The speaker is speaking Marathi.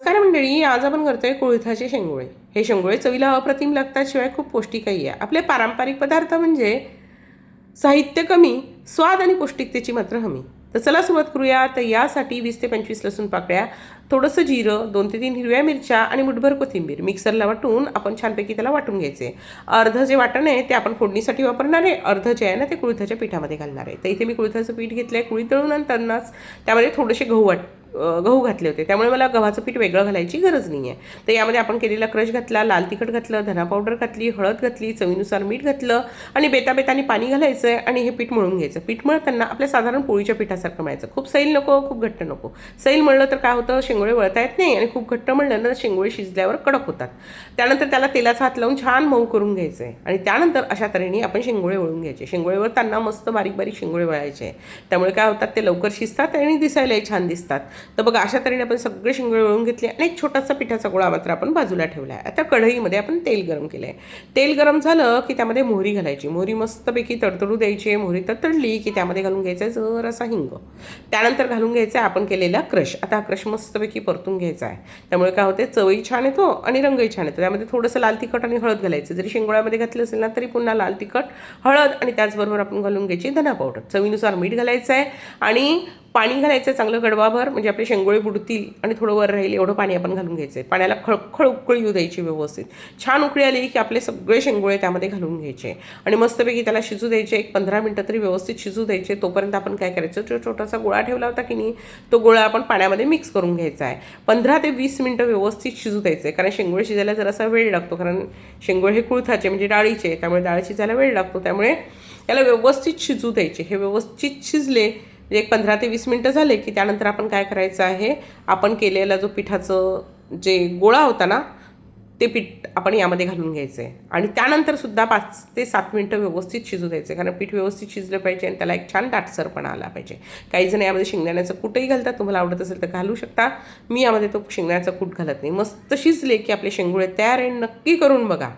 नमस्कार मंडळी, आज आपण करतोय कुळथाचे शेंगोळे. हे शेंगोळे चवीला अप्रतिम लागतात, शिवाय खूप पौष्टिकही आहे. आपले पारंपरिक पदार्थ म्हणजे साहित्य कमी, स्वाद आणि पौष्टिकतेची मात्र हमी. तर चला सुरुवात करूया. तर यासाठी 20 ते 25 लसूण पाकळ्या, थोडंसं जिरं, 2 ते 3 हिरव्या मिरच्या आणि मुठभर कोथिंबीर मिक्सरला वाटून आपण छानपैकी त्याला वाटून घ्यायचे. अर्धं जे वाटण आहे ते आपण फोडणीसाठी वापरणार आहे, अर्धं जे आहे ना ते कुळथाच्या पिठामध्ये घालणार आहे. तर इथे मी कुळथाचं पीठ घेतलं आहे. कुळीत दळून नंतरच त्यामध्ये थोडेसे गहू घातले होते, त्यामुळे मला गव्हाचं पीठ वेगळं घालायची गरज नाही आहे. तर यामध्ये आपण केलेला क्रश घातला, लाल तिखट घातलं, धना पावडर घातली, हळद घातली, चवीनुसार मीठ घातलं आणि बेताबेताने पाणी घालायचं आहे आणि हे पीठ मळून घ्यायचं. पीठ मळताना आपल्या साधारण पोळीच्या पिठासारखं मळायचं. खूप सैल नको, खूप घट्ट नको. सैल मळलं तर काय होतं, शेंगोळे वळता येत नाही आणि खूप घट्ट मळलं तर शेंगोळे शिजल्यावर कडक होतात. त्यानंतर त्याला तेलाचा हात लावून छान मऊ करून घ्यायचं आहे आणि त्यानंतर अशा तऱ्हेने आपण शेंगोळे वळून घ्यायचे. शेंगोळे वळताना मस्त बारीक बारीक शेंगोळे वळायचे. त्यामुळे काय होतात, ते लवकर शिजतात आणि दिसायलाही छान दिसतात. तर बघा, अशा तऱ्हेने आपण सगळे शेंगोळे वळून घेतले आणि एक छोटासा पिठाचा गोळा मात्र आपण बाजूला ठेवला आहे. आता कढईमध्ये आपण तेल गरम केलं आहे. तेल गरम झालं की त्यामध्ये मोहरी घालायची. मोहरी मस्तपैकी तडतडू द्यायची. मोहरी तडतडली की त्यामध्ये घालून घ्यायचा जरासा हिंग. त्यानंतर घालून घ्यायचा आपण केलेला क्रश. आता हा क्रश मस्तपैकी परतून घ्यायचा आहे. त्यामुळे काय होते, चवही छान येतो आणि रंगही छान येतो. त्यामध्ये थोडंसं लाल तिखट आणि हळद घालायचं. जरी शेंगोळ्यामध्ये घातलं असेल ना तरी पुन्हा लाल तिखट, हळद आणि त्याचबरोबर आपण घालून घ्यायची धना पावडर. चवीनुसार मीठ घालायचं आहे आणि पाणी घालायचं चांगलं गडवाभर, म्हणजे आपले शेंगोळे बुडतील आणि थोडं वर राहील एवढं पाणी आपण घालून घ्यायचं आहे. पाण्याला खळखळ उकळी येऊ द्यायची व्यवस्थित. छान उकळी आली की आपले सगळे शेंगोळे त्यामध्ये घालून घ्यायचे आणि मस्तपैकी त्याला शिजू द्यायचे. एक 15 मिनटं तरी व्यवस्थित शिजू द्यायचे. तोपर्यंत आपण काय करायचं, छोटासा गोळा ठेवला होता की नाही, तो गोळा आपण पाण्यामध्ये मिक्स करून घ्यायचा आहे. 15 ते 20 मिनटं व्यवस्थित शिजू द्यायचं आहे, कारण शेंगोळे शिजायला जरासा वेळ लागतो. कारण शेंगोळे हे कुळथाचे म्हणजे डाळीचे, त्यामुळे डाळ शिजायला वेळ लागतो. त्यामुळे याला व्यवस्थित शिजू द्यायचे. हे व्यवस्थित शिजले एक 15 ते 20 मिनटं झाले की त्यानंतर आपण काय करायचं आहे, आपण केलेला जो पिठाचं जे गोळा होता ना, ते पीठ आपण यामध्ये घालून घ्यायचं आहे आणि त्यानंतर सुद्धा 5 ते 7 मिनटं व्यवस्थित शिजू द्यायचं आहे. कारण पीठ व्यवस्थित शिजलं पाहिजे आणि त्याला एक छान दाटसरपणा आला पाहिजे. काही जण यामध्ये शेंगदाण्याचं कूटही घालतात. तुम्हाला आवडत असेल तर घालू शकता. मी यामध्ये तो शेंगदाण्याचा कूट घालत नाही. मस्त शिजले की आपले शेंगोळे तयार आहे. नक्की करून बघा.